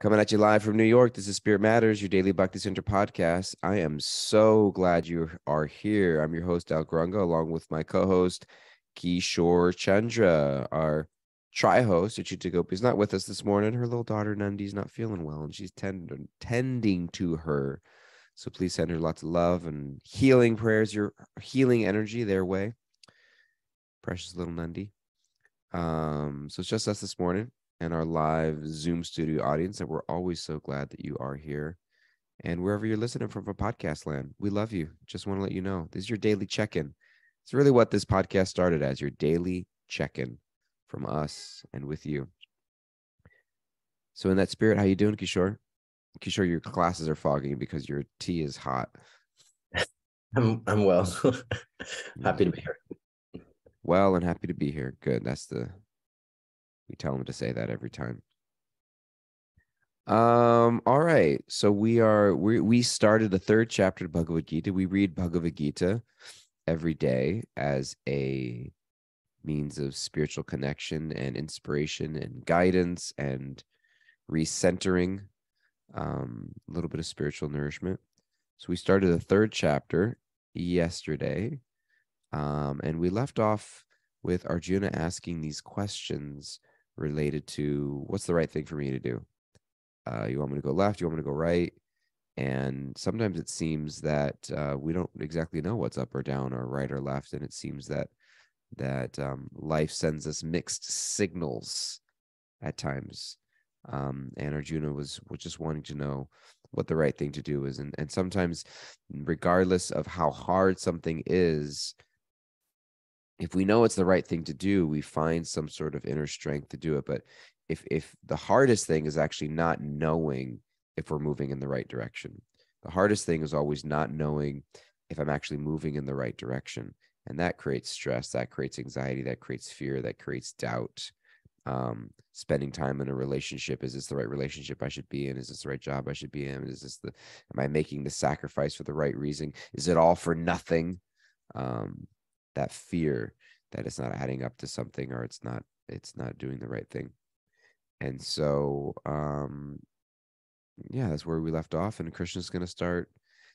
Coming at you live from New York. This is Spirit Matters, your daily Bhakti Center podcast. I am so glad you are here. I'm your host, Al Grunga, along with my co-host, Kishore Chandra. Our tri-host, Achita Gopi, is not with us this morning. Her little daughter, Nandi's not feeling well, and she's tending to her. So please send her lots of love and healing prayers, your healing energy their way. Precious little Nandi. So it's just us this morning and our live Zoom studio audience, and we're always so glad that you are here. And wherever you're listening from podcast land, we love you. Just want to let you know this is your daily check-in. It's really what this podcast started as, your daily check-in from us and with you. So in that spirit, how you doing, Kishore? Kishore, your glasses are fogging because your tea is hot. I'm well. Happy to be here. Well, and happy to be here. Good. We tell them to say that every time. All right. So we started the third chapter of Bhagavad Gita. We read Bhagavad Gita every day as a means of spiritual connection and inspiration and guidance and recentering, a little bit of spiritual nourishment. So we started the third chapter yesterday, and we left off with Arjuna asking these questions related to what's the right thing for me to do. You want me to go left? You want me to go right? And sometimes it seems that we don't exactly know what's up or down or right or left, and it seems that life sends us mixed signals at times. And Arjuna was just wanting to know what the right thing to do is, and sometimes, regardless of how hard something is, if we know it's the right thing to do, we find some sort of inner strength to do it. But if the hardest thing is actually not knowing if we're moving in the right direction, the hardest thing is always not knowing if I'm actually moving in the right direction. And that creates stress, that creates anxiety, that creates fear, that creates doubt. Spending time in a relationship, is this the right relationship I should be in? Is this the right job I should be in? Am I making the sacrifice for the right reason? Is it all for nothing? That fear that it's not adding up to something, or it's not doing the right thing. And so that's where we left off, and Krishna's going to start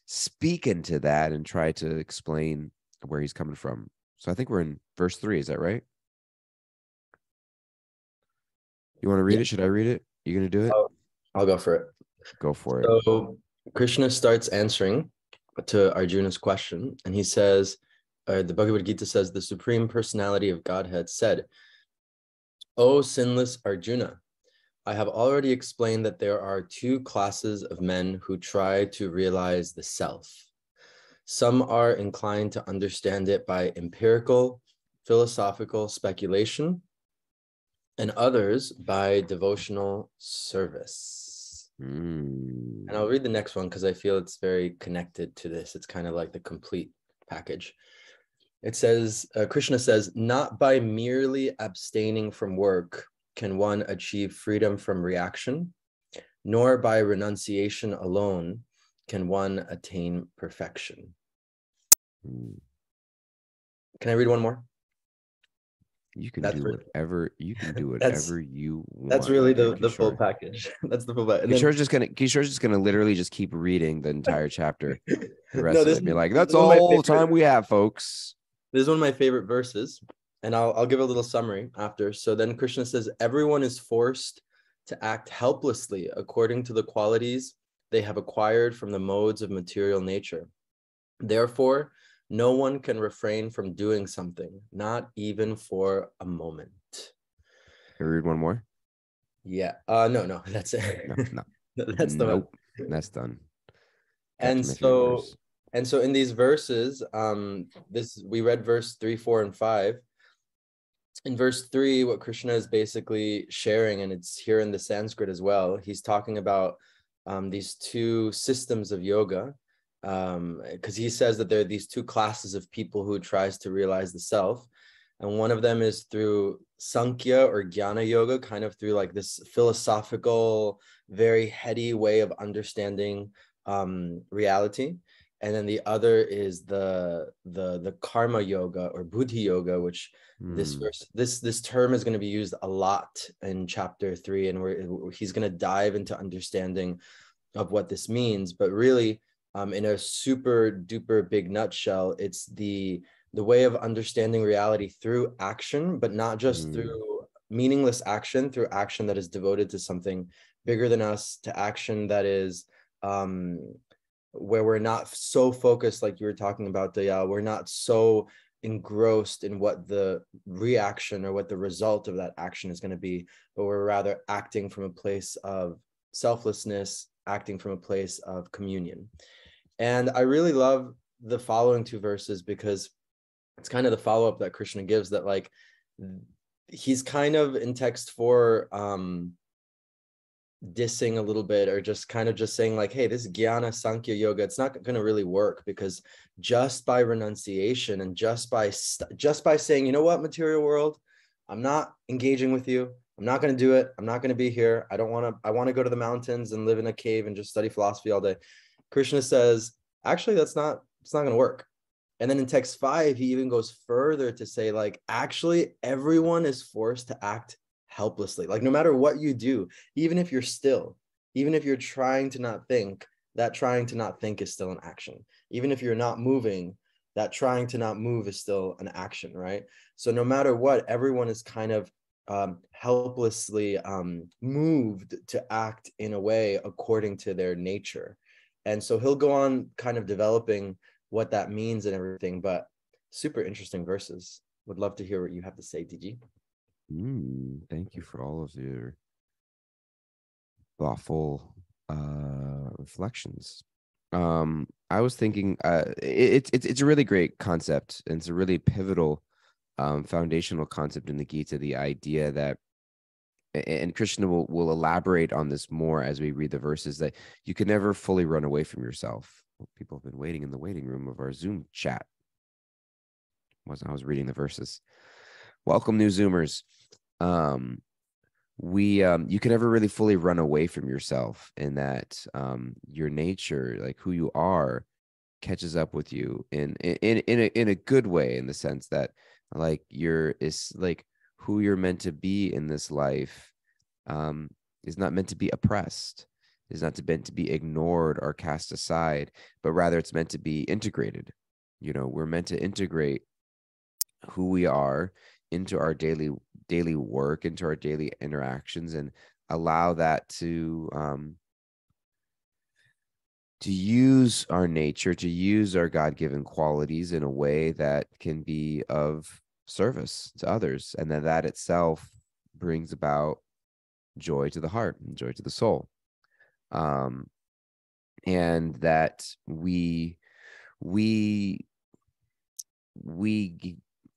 speaking to that and try to explain where he's coming from. So I think we're in verse 3. Is that right? You want to read it? Should I read it? You going to do it? I'll go for it. Go for it. So Krishna starts answering to Arjuna's question, and he says, the Bhagavad Gita says, the Supreme Personality of Godhead said, "O sinless Arjuna, I have already explained that there are two classes of men who try to realize the self. Some are inclined to understand it by empirical, philosophical speculation, and others by devotional service." And I'll read the next one because I feel it's very connected to this. It's kind of like the complete package. It says, Krishna says, "Not by merely abstaining from work can one achieve freedom from reaction, nor by renunciation alone can one attain perfection." Can I read one more? You can do whatever you want. That's really the full package. That's the full package. Kishore's just gonna literally just keep reading the entire chapter. The rest of it, be like, that's all the time we have, folks. This is one of my favorite verses, and I'll give a little summary after. So then Krishna says, "Everyone is forced to act helplessly according to the qualities they have acquired from the modes of material nature. Therefore, no one can refrain from doing something, not even for a moment." Can we read one more? Yeah. No, that's it. No. That's the nope. That's done. And so in these verses, we read verse 3, 4, and 5. In verse 3, what Krishna is basically sharing, and it's here in the Sanskrit as well, he's talking about these two systems of yoga, because he says that there are these two classes of people who tries to realize the self. And one of them is through Sankhya or Jnana Yoga, kind of through like this philosophical, very heady way of understanding reality. and then the other is the karma yoga or buddhi yoga, which this term is going to be used a lot in chapter 3, and where he's going to dive into understanding of what this means. But really, in a super duper big nutshell, it's the way of understanding reality through action, but not just through meaningless action, through action that is devoted to something bigger than us, to action that is where we're not so focused, like you were talking about, Dayal, we're not so engrossed in what the reaction or what the result of that action is going to be, but we're rather acting from a place of selflessness, acting from a place of communion. And I really love the following 2 verses, because it's kind of the follow-up that Krishna gives, that like he's kind of in text 4 dissing a little bit, or just kind of just saying like, hey, this Jnana Sankhya yoga, it's not going to really work, because just by renunciation and just by saying, you know what, material world, I'm not engaging with you, I'm not going to do it, I'm not going to be here, I want to go to the mountains and live in a cave and just study philosophy all day. Krishna says, actually, it's not going to work. And then in text 5, he even goes further to say, like, actually, everyone is forced to act helplessly. Like, no matter what you do, even if you're still, even if you're trying to not think, that trying to not think is still an action. Even if you're not moving, that trying to not move is still an action, right? So no matter what, everyone is kind of helplessly moved to act in a way according to their nature. And so he'll go on kind of developing what that means and everything, but super interesting verses. Would love to hear what you have to say, DG. Thank you for all of your thoughtful reflections. I was thinking it's a really great concept, and it's a really pivotal foundational concept in the Gita, the idea that, and Krishna will elaborate on this more as we read the verses, that you can never fully run away from yourself. People have been waiting in the waiting room of our Zoom chat. I was reading the verses. Welcome, new Zoomers. You can never really fully run away from yourself, in that your nature, like who you are, catches up with you in a good way, in the sense that like is like who you're meant to be in this life is not meant to be oppressed, is not meant to be ignored or cast aside, but rather it's meant to be integrated. We're meant to integrate who we are into our daily work, into our daily interactions, and allow that to use our nature, to use our God-given qualities in a way that can be of service to others, and then that itself brings about joy to the heart and joy to the soul. And that we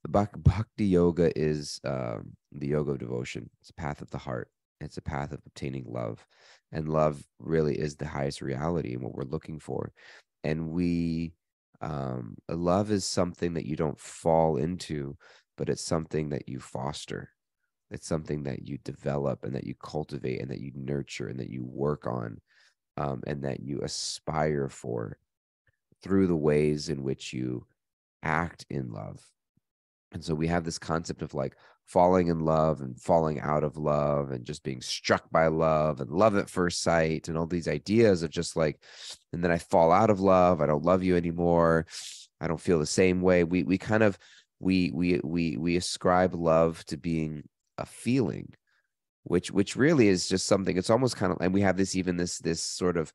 bhakti yoga is the yoga of devotion. It's a path of the heart. It's a path of obtaining love, and love really is the highest reality and what we're looking for. And love is something that you don't fall into, but it's something that you foster. It's something that you develop and that you cultivate and that you nurture and that you work on, and that you aspire for through the ways in which you act in love. And so we have this concept of like falling in love and falling out of love and just being struck by love and love at first sight and all these ideas of just like, and then I fall out of love. I don't love you anymore. I don't feel the same way. We kind of, we ascribe love to being a feeling, which really is just something. It's almost kind of, and we have this sort of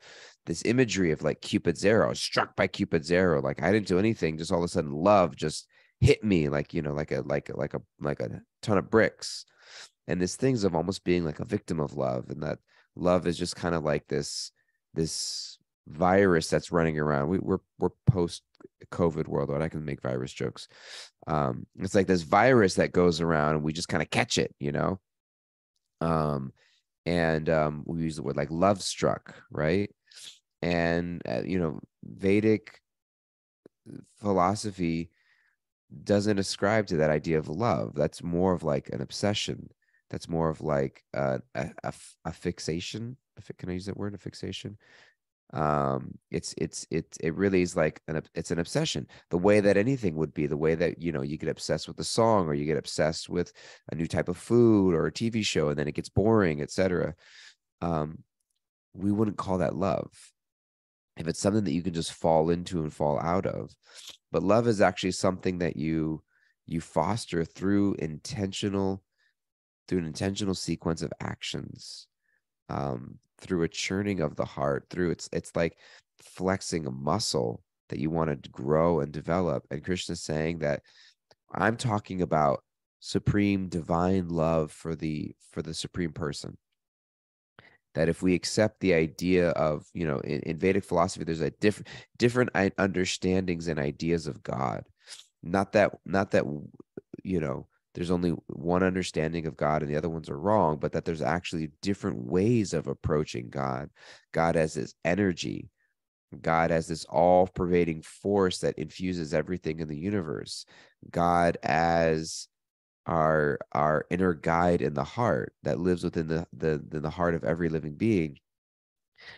this imagery of like Cupid's arrow, struck by Cupid's arrow. Like I didn't do anything, just all of a sudden love just hit me like like a ton of bricks. And this things of almost being like a victim of love, and that love is just kind of like this virus that's running around. We're post COVID world, but I can make virus jokes. It's like this virus that goes around and we just kind of catch it, and we use the word like love struck, right? And Vedic philosophy doesn't ascribe to that idea of love. That's more of like an obsession. That's more of like a fixation. Can I use that word, a fixation? It really is like it's an obsession, the way that anything would be, the way that, you know, you get obsessed with a song, or you get obsessed with a new type of food or a TV show, and then it gets boring, etc. We wouldn't call that love if it's something that you can just fall into and fall out of. But love is actually something that you foster through an intentional sequence of actions, through a churning of the heart, through it's like flexing a muscle that you want to grow and develop. And Krishna's saying that I'm talking about supreme divine love for the supreme person. That if we accept the idea of, you know, in Vedic philosophy, there's a different understandings and ideas of God. Not that you know, there's only one understanding of God and the other ones are wrong, but that there's actually different ways of approaching God. God as this energy, God as this all-pervading force that infuses everything in the universe, God as our inner guide in the heart that lives within the heart of every living being,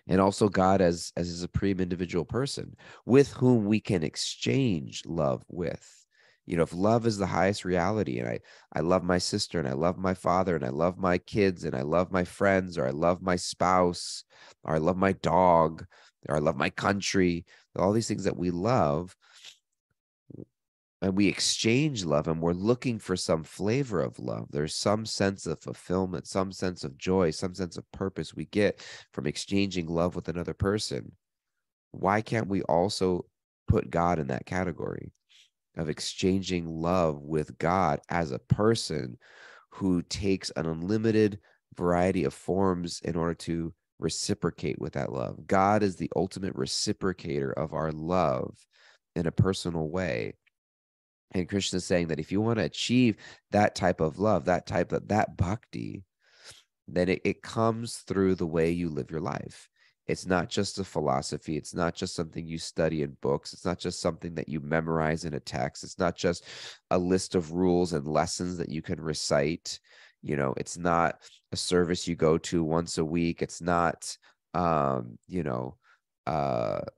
and also God as a supreme individual person with whom we can exchange love with. You know, if love is the highest reality, and I love my sister, and I love my father, and I love my kids, and I love my friends, or I love my spouse, or I love my dog, or I love my country, all these things that we love, and we exchange love, and we're looking for some flavor of love. There's some sense of fulfillment, some sense of joy, some sense of purpose we get from exchanging love with another person. Why can't we also put God in that category of exchanging love with God as a person who takes an unlimited variety of forms in order to reciprocate with that love? God is the ultimate reciprocator of our love in a personal way. And Krishna is saying that if you want to achieve that type of love, that bhakti, then it comes through the way you live your life. It's not just a philosophy. It's not just something you study in books. It's not just something that you memorize in a text. It's not just a list of rules and lessons that you can recite. You know, it's not a service you go to once a week. It's not, you know,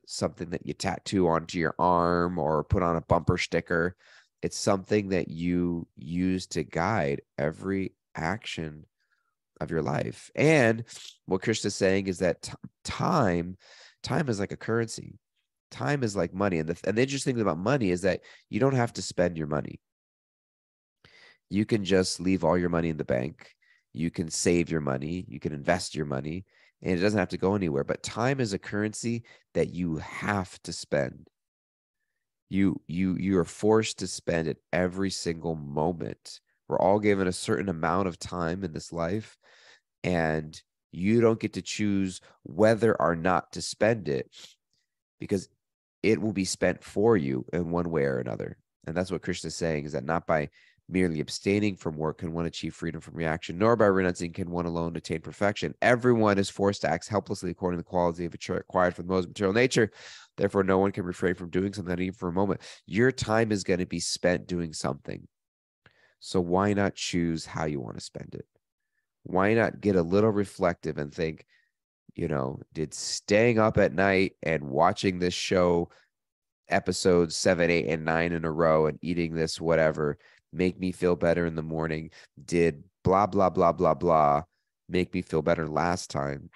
something that you tattoo onto your arm or put on a bumper sticker. It's something that you use to guide every action of your life. And what Krishna's saying is that time is like a currency. Time is like money. And the interesting thing about money is that you don't have to spend your money. You can just leave all your money in the bank. You can save your money. You can invest your money, and it doesn't have to go anywhere. But time is a currency that you have to spend. You are forced to spend it every single moment. We're all given a certain amount of time in this life, and you don't get to choose whether or not to spend it, because it will be spent for you in one way or another. And that's what Krishna is saying, is that not by merely abstaining from work can one achieve freedom from reaction, nor by renuncing can one alone attain perfection. Everyone is forced to act helplessly according to the quality of acquired from the modes of material nature. Therefore, no one can refrain from doing something even for a moment. Your time is going to be spent doing something. So why not choose how you want to spend it? Why not get a little reflective and think, you know, did staying up at night and watching this show, episodes 7, 8, and 9 in a row, and eating this whatever, make me feel better in the morning? Did blah, blah, blah, blah, blah make me feel better last time?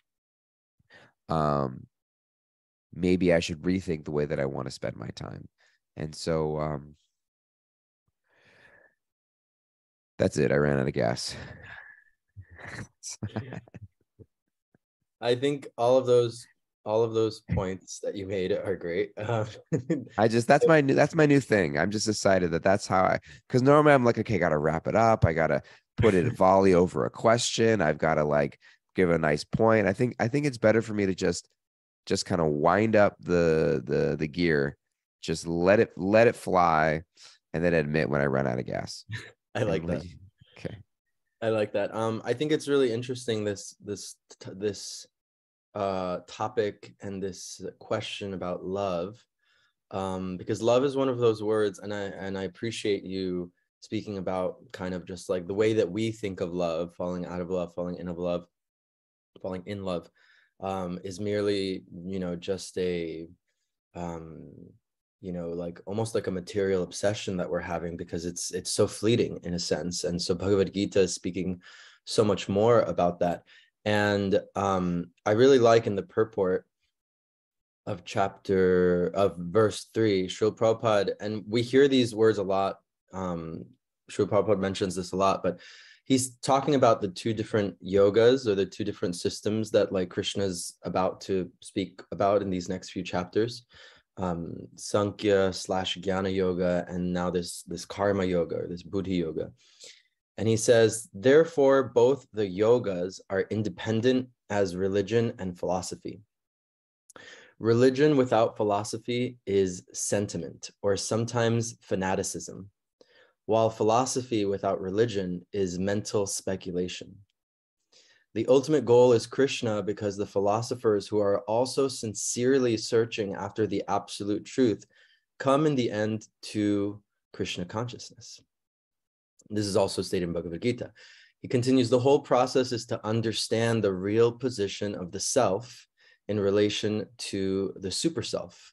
Maybe I should rethink the way that I want to spend my time. And so that's it. I ran out of gas. I think all of those points that you made are great. That's my new thing. I'm just decided that that's how because normally I'm like, okay, gotta wrap it up. I gotta put it volley over a question. I've got to like give a nice point. I think it's better for me to just kind of wind up the gear, just let it fly, and then admit when I run out of gas. I like that. Okay. I like that. I think it's really interesting, this topic and this question about love, because love is one of those words, and I appreciate you speaking about kind of just like the way that we think of love, falling out of love, falling in love, is merely, just a, like almost like a material obsession that we're having, because it's so fleeting in a sense. And so Bhagavad Gita is speaking so much more about that. And I really like in the purport of verse 3, Srila Prabhupada, and we hear these words a lot. Srila Prabhupada mentions this a lot, but he's talking about the two different yogas, or the two different systems that like Krishna's about to speak about in these next few chapters. Sankhya / Jnana yoga, and now this karma yoga, or this buddhi yoga. And he says, therefore, both the yogas are independent as religion and philosophy. Religion without philosophy is sentiment, or sometimes fanaticism, while philosophy without religion is mental speculation. The ultimate goal is Krishna, because the philosophers who are also sincerely searching after the absolute truth come in the end to Krishna consciousness. This is also stated in Bhagavad Gita. He continues, the whole process is to understand the real position of the self in relation to the super self.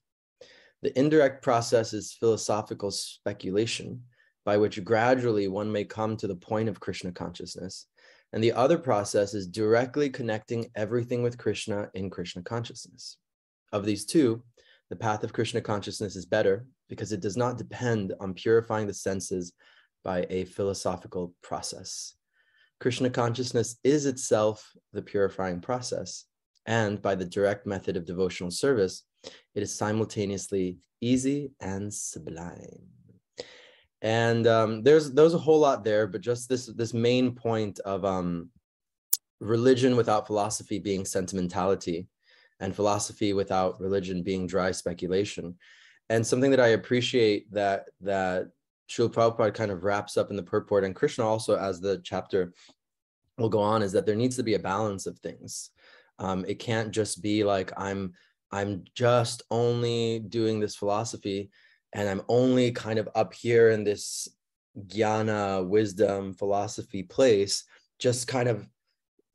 The indirect process is philosophical speculation, by which gradually one may come to the point of Krishna consciousness. And the other process is directly connecting everything with Krishna in Krishna consciousness. Of these two, the path of Krishna consciousness is better, because it does not depend on purifying the senses by a philosophical process. Krishna consciousness is itself the purifying process, and by the direct method of devotional service, it is simultaneously easy and sublime. And there's a whole lot there, but just this main point of religion without philosophy being sentimentality, and philosophy without religion being dry speculation. And something that I appreciate that Srila Prabhupada kind of wraps up in the purport, and Krishna also, as the chapter will go on, is that there needs to be a balance of things. It can't just be like I'm just only doing this philosophy, and I'm only kind of up here in this jnana, wisdom, philosophy place, just kind of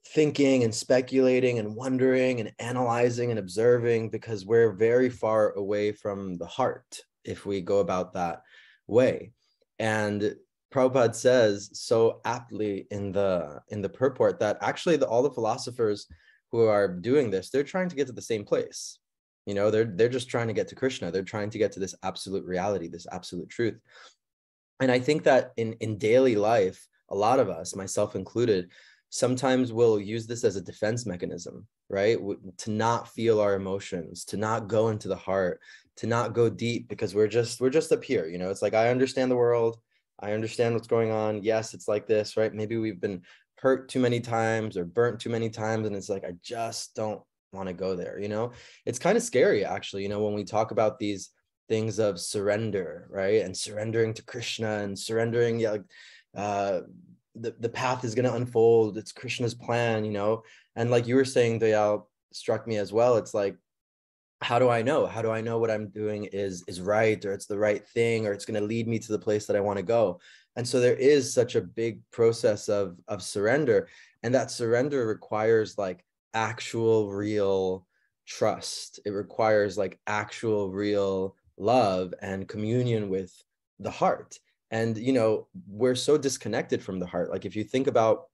thinking and speculating and wondering and analyzing and observing, because we're very far away from the heart if we go about that way. And Prabhupada says so aptly in the purport that actually all the philosophers who are doing this, they're trying to get to the same place. They're just trying to get to Krishna. They're trying to get to this absolute reality, this absolute truth. And I think that in daily life, a lot of us, myself included, sometimes we'll use this as a defense mechanism, right? To not feel our emotions, to not go into the heart, to not go deep, because we're just up here. It's like, I understand the world. I understand what's going on. Yes, it's like this, right? Maybe we've been hurt too many times or burnt too many times. And it's like, I just don't want to go there. It's kind of scary, actually, when we talk about these things of surrender, right? And surrendering to Krishna, and surrendering, the path is going to unfold. It's Krishna's plan, and like you were saying, Dayal, struck me as well. It's like, how do I know what I'm doing is right, or it's the right thing, or it's going to lead me to the place that I want to go? And so there is such a big process of surrender, and that surrender requires like actual real trust. It requires like actual real love and communion with the heart. And we're so disconnected from the heart. Like if you think about,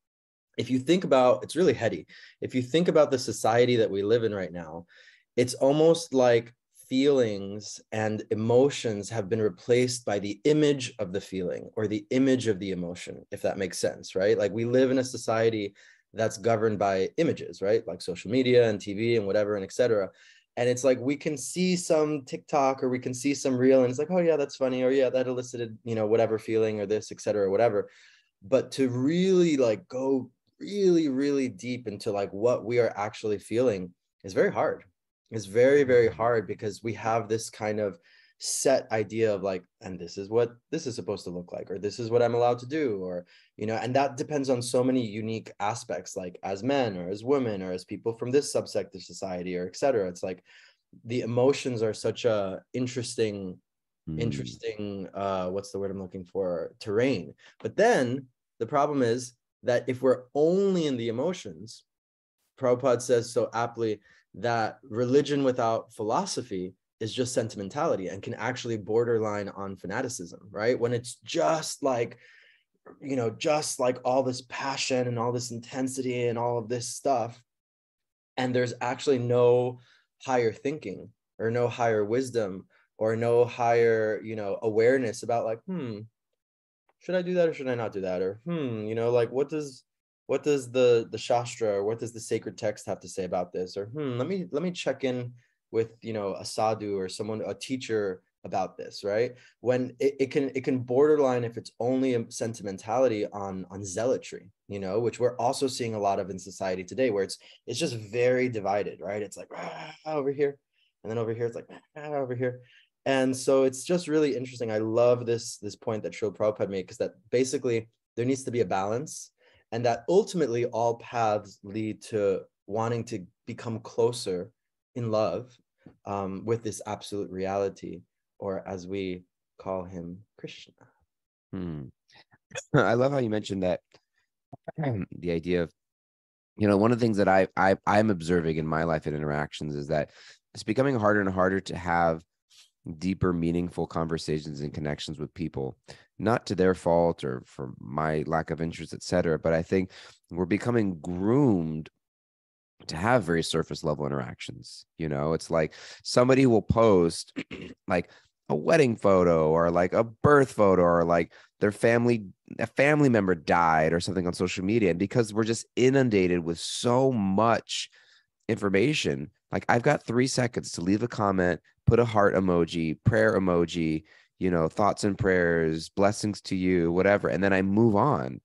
it's really heady. If you think about the society that we live in right now, it's almost like feelings and emotions have been replaced by the image of the feeling, or the image of the emotion, if that makes sense, right? Like we live in a society that's governed by images, right? Like social media and TV and whatever, and etc. And it's like, we can see some TikTok, or we can see some reel, and it's like, oh yeah, that's funny, or yeah, that elicited, whatever feeling, or this, etc., whatever. But to really like go really, really deep into like what we are actually feeling is very hard. It's very, very hard, because we have this kind of set idea of like, and this is what this is supposed to look like, or this is what I'm allowed to do, or and that depends on so many unique aspects, like as men, or as women, or as people from this subsect of society, or etc. It's like the emotions are such a interesting what's the word I'm looking for, terrain. But then the problem is that if we're only in the emotions, Prabhupada says so aptly that religion without philosophy is just sentimentality and can actually borderline on fanaticism, right? When it's just like, just like all this passion and all this intensity and all of this stuff, and there's actually no higher thinking or no higher wisdom or no higher, awareness about like, should I do that or should I not do that? Or, like what does the Shastra or what does the sacred text have to say about this? Or let me check in with a sadhu or someone, a teacher about this, right? When it can borderline, if it's only a sentimentality on zealotry, which we're also seeing a lot of in society today, where it's just very divided, right? It's like over here, and then over here it's like over here. And so it's just really interesting. I love this point that Srila Prabhupada made, because that basically there needs to be a balance, and that ultimately all paths lead to wanting to become closer in love with this absolute reality, or as we call him, Krishna. I love how you mentioned that, the idea of, one of the things that I'm observing in my life and interactions is that it's becoming harder and harder to have deeper, meaningful conversations and connections with people, not to their fault or for my lack of interest, etc. But I think we're becoming groomed to have very surface level interactions. It's like somebody will post like a wedding photo or like a birth photo or like a family member died or something on social media. And because we're just inundated with so much information, like I've got 3 seconds to leave a comment, put a heart emoji, prayer emoji, thoughts and prayers, blessings to you, whatever, and then I move on.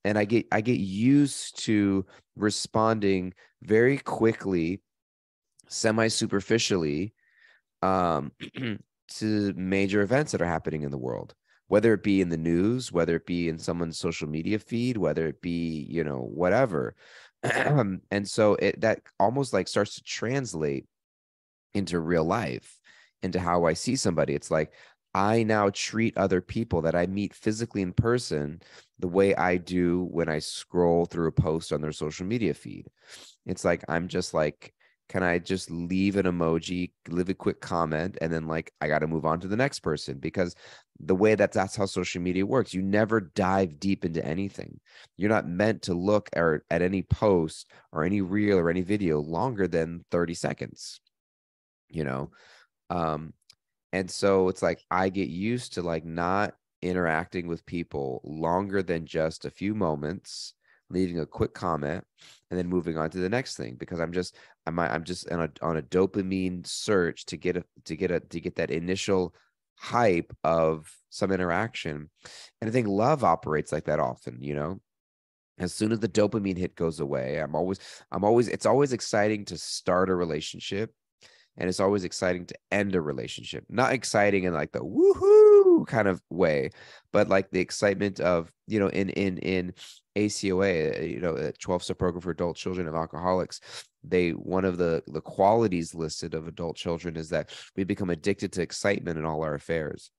And I get used to responding very quickly, semi superficially, to major events that are happening in the world, whether it be in the news, whether it be in someone's social media feed, whether it be, whatever. And so that almost like starts to translate into real life, into how I see somebody. It's like I now treat other people that I meet physically in person the way I do when I scroll through a post on their social media feed. It's like, I'm just like, can I just leave an emoji, leave a quick comment, and then like I got to move on to the next person? Because the way that's how social media works. You never dive deep into anything. You're not meant to look at any post or any reel or any video longer than 30 seconds, and so it's like I get used to like not interacting with people longer than just a few moments, leaving a quick comment, and then moving on to the next thing, because I'm just on a dopamine search to get that initial hype of some interaction. And I think love operates like that often. As soon as the dopamine hit goes away, it's always exciting to start a relationship, and it's always exciting to end a relationship. Not exciting in like the woohoo kind of way, but like the excitement of, in ACOA, 12-step program for adult children of alcoholics. One of the qualities listed of adult children is that we become addicted to excitement in all our affairs.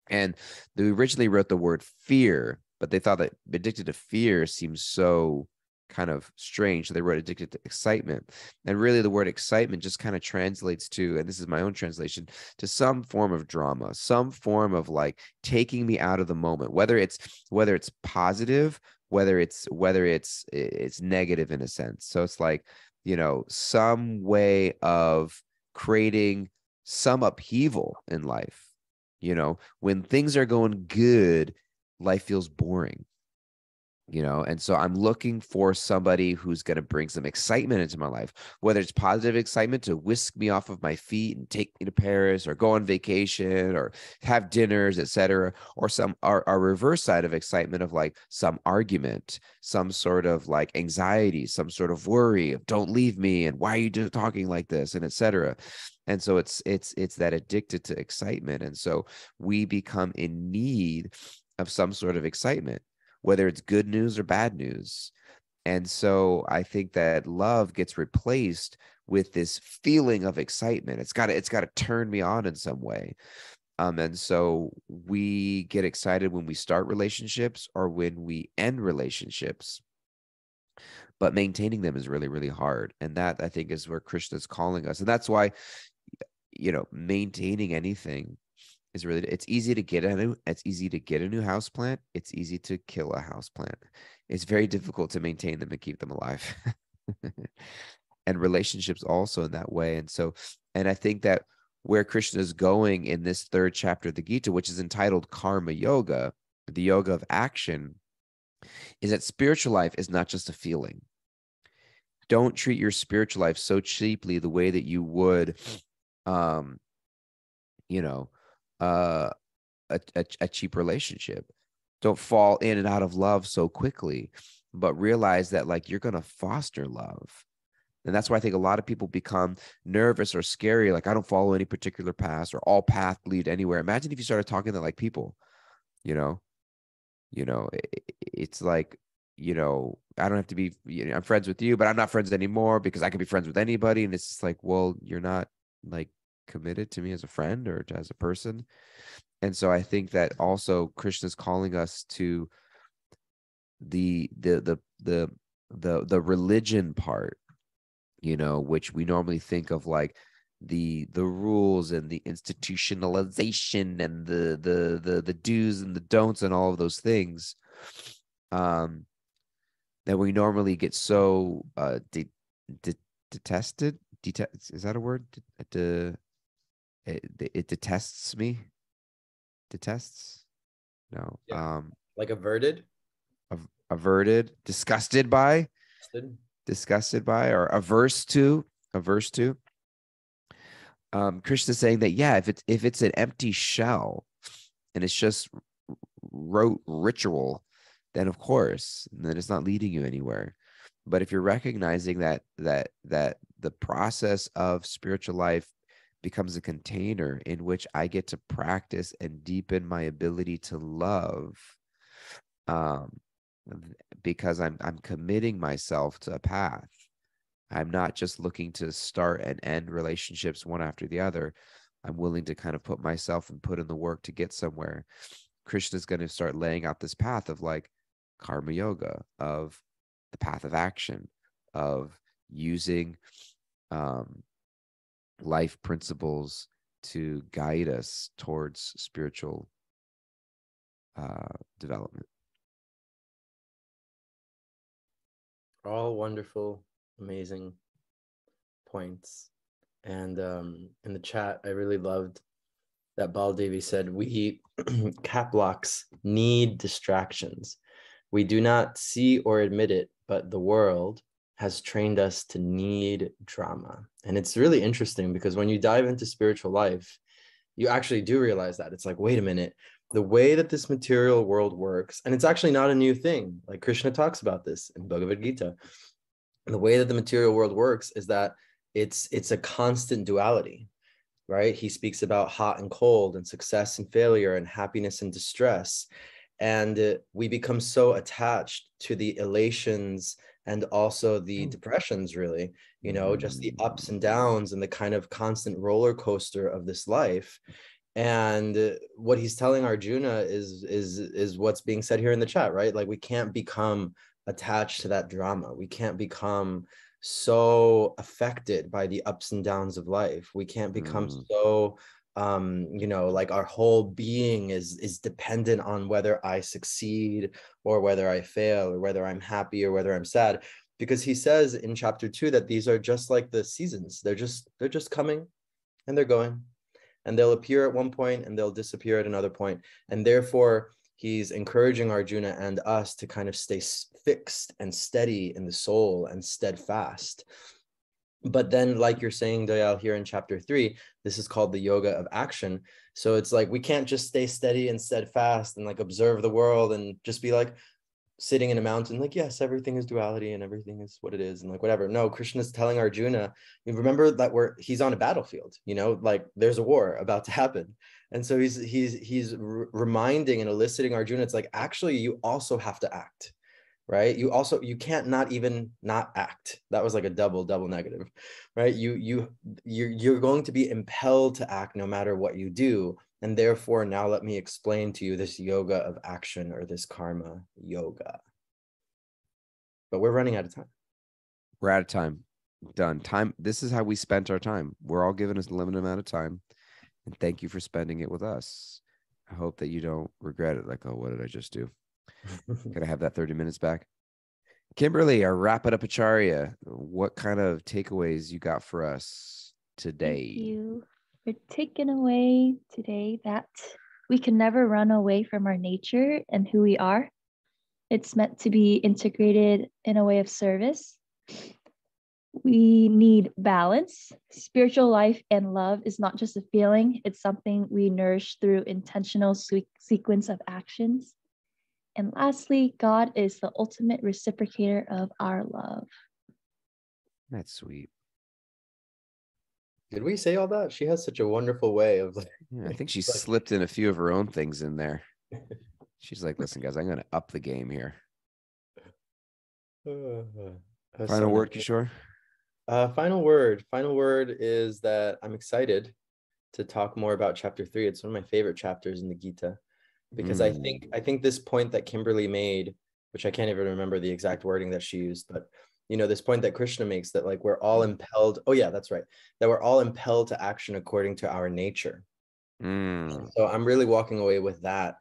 And they originally wrote the word fear, but they thought that addicted to fear seems so kind of strange. So they wrote addicted to excitement. And really the word excitement just kind of translates to, and this is my own translation, to some form of drama, some form of like taking me out of the moment, whether it's positive, whether it's negative in a sense. So it's like, some way of creating some upheaval in life. When things are going good, life feels boring. And so I'm looking for somebody who's going to bring some excitement into my life, whether it's positive excitement to whisk me off of my feet and take me to Paris or go on vacation or have dinners, etc., or some our reverse side of excitement of like some argument, some sort of like anxiety, some sort of worry of don't leave me and why are you talking like this, and etc. And so it's that addicted to excitement. And so we become in need of some sort of excitement, whether it's good news or bad news. And so I think that love gets replaced with this feeling of excitement. It's got to turn me on in some way. And so we get excited when we start relationships or when we end relationships. but maintaining them is really, really hard. And that, I think, is where Krishna is calling us. And that's why, maintaining anything is really, it's easy to get a new house plant. It's easy to kill a house plant. It's very difficult to maintain them and keep them alive. And relationships also in that way. And I think that where Krishna is going in this third chapter of the Gita, which is entitled Karma Yoga, the yoga of action, is that spiritual life is not just a feeling. Don't treat your spiritual life so cheaply the way that you would, um, uh, a cheap relationship. Don't fall in and out of love so quickly, but realize that like you're going to foster love. And that's why I think a lot of people become nervous or scary. Like, I don't follow any particular path, or all paths lead anywhere. Imagine if you started talking to like people, you know, it's like, I don't have to be, I'm friends with you, but I'm not friends anymore because I can be friends with anybody. And it's just like, well, you're not like committed to me as a friend or as a person. And so I think that also Krishna's calling us to the religion part, which we normally think of like the rules and the institutionalization and the do's and the don'ts and all of those things, that we normally get so detested. Is that a word? It detests me. Detests? No. Yeah. Like averted? Averted, disgusted by, or averse to. Krishna saying that, yeah, if it's an empty shell and it's just rote ritual, then of course, then it's not leading you anywhere. But if you're recognizing that the process of spiritual life becomes a container in which I get to practice and deepen my ability to love, because I'm committing myself to a path. I'm not just looking to start and end relationships one after the other. I'm willing to kind of put myself and put in the work to get somewhere. Krishna's going to start laying out this path of like karma yoga, of the path of action, of using life principles to guide us towards spiritual development. All wonderful, amazing points. And in the chat, I really loved that Baldevi said, we cap locks need distractions. We do not see or admit it, but the world has trained us to need drama. And it's really interesting because when you dive into spiritual life, you actually do realize that. It's like, wait a minute, the way that this material world works, and it's actually not a new thing. Like Krishna talks about this in Bhagavad Gita. The way that the material world works is that it's a constant duality, right? He speaks about hot and cold and success and failure and happiness and distress. And we become so attached to the elations and also the depressions, really, just the ups and downs and the kind of constant roller coaster of this life. And what he's telling Arjuna is what's being said here in the chat, right? Like, we can't become attached to that drama. We can't become so affected by the ups and downs of life. We can't become so like our whole being is dependent on whether I succeed or whether I fail, or whether I'm happy or whether I'm sad. Because he says in chapter 2 that these are just like the seasons. They're just coming and they're going, and they'll appear at one point and they'll disappear at another point. And therefore, he's encouraging Arjuna and us to kind of stay fixed and steady in the soul and steadfast. But then, like you're saying, Dayal, here in chapter 3, this is called the yoga of action. So it's like, we can't just stay steady and steadfast and like observe the world and just be like sitting in a mountain, like, yes, everything is duality and everything is what it is and like whatever. No, Krishna's telling Arjuna, remember that he's on a battlefield, like there's a war about to happen. And so he's reminding and eliciting Arjuna, it's like, actually, you also have to act, right? You can't not even not act. That was like a double negative, right? You're going to be impelled to act no matter what you do. And therefore, now let me explain to you this yoga of action, or this karma yoga. but we're running out of time. We're out of time. Done. Time. This is how we spent our time. We're all given a limited amount of time. And thank you for spending it with us. I hope that you don't regret it. Like, oh, what did I just do? Could I have that 30 minutes back? Kimberly, our Wrap It Up Acharya, what kind of takeaways you got for us today? Thank you for taking away today that we can never run away from our nature and who we are. It's meant to be integrated in a way of service. We need balance. Spiritual life and love is not just a feeling, it's something we nourish through intentional sequence of actions. And lastly, God is the ultimate reciprocator of our love. That's sweet. Did we say all that? She has such a wonderful way of like. Yeah, I think she slipped in a few of her own things in there. She's like, listen, guys, I'm going to up the game here. Final word, Kishore? Final word is that I'm excited to talk more about chapter 3. It's one of my favorite chapters in the Gita, because I think this point that Kimberly made, which I can't even remember the exact wording that she used, but this point that Krishna makes, that like we're all impelled. Oh yeah, that's right. That we're all impelled to action according to our nature. So I'm really walking away with that,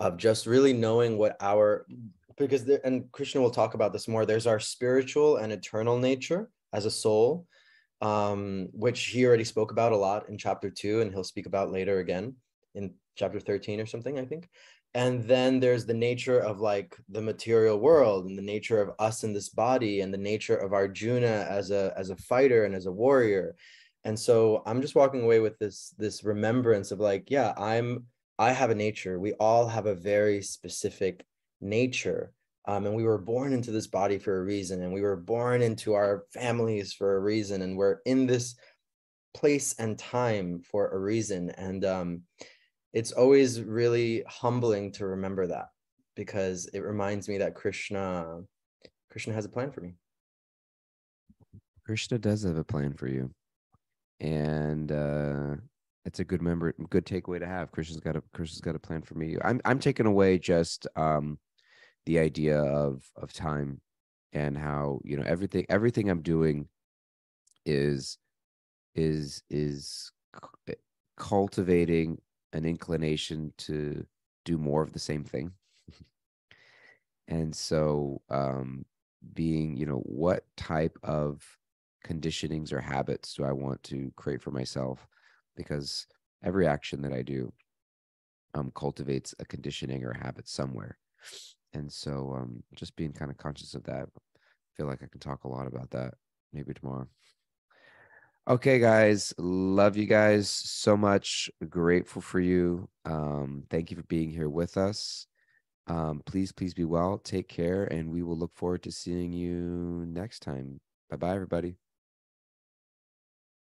of just really knowing what and Krishna will talk about this more. There's our spiritual and eternal nature as a soul, which he already spoke about a lot in chapter 2, and he'll speak about later again in chapter 13 or something, I think. And then there's the nature of like the material world, and the nature of us in this body, and the nature of Arjuna as a fighter and as a warrior. And so I'm just walking away with this remembrance of like, yeah, I have a nature. We all have a very specific nature. And we were born into this body for a reason, and we were born into our families for a reason, and we're in this place and time for a reason. And it's always really humbling to remember that, because it reminds me that Krishna has a plan for me. Krishna does have a plan for you. And it's a good takeaway to have. Krishna's got a plan for me. I'm taking away just the idea of time, and how everything I'm doing is cultivating an inclination to do more of the same thing. And so being, what type of conditionings or habits do I want to create for myself? Because every action that I do cultivates a conditioning or a habit somewhere. And so just being kind of conscious of that. I feel like I can talk a lot about that maybe tomorrow. Okay, guys, love you guys so much. Grateful for you. Thank you for being here with us. Please be well. Take care, and we will look forward to seeing you next time. Bye-bye, everybody.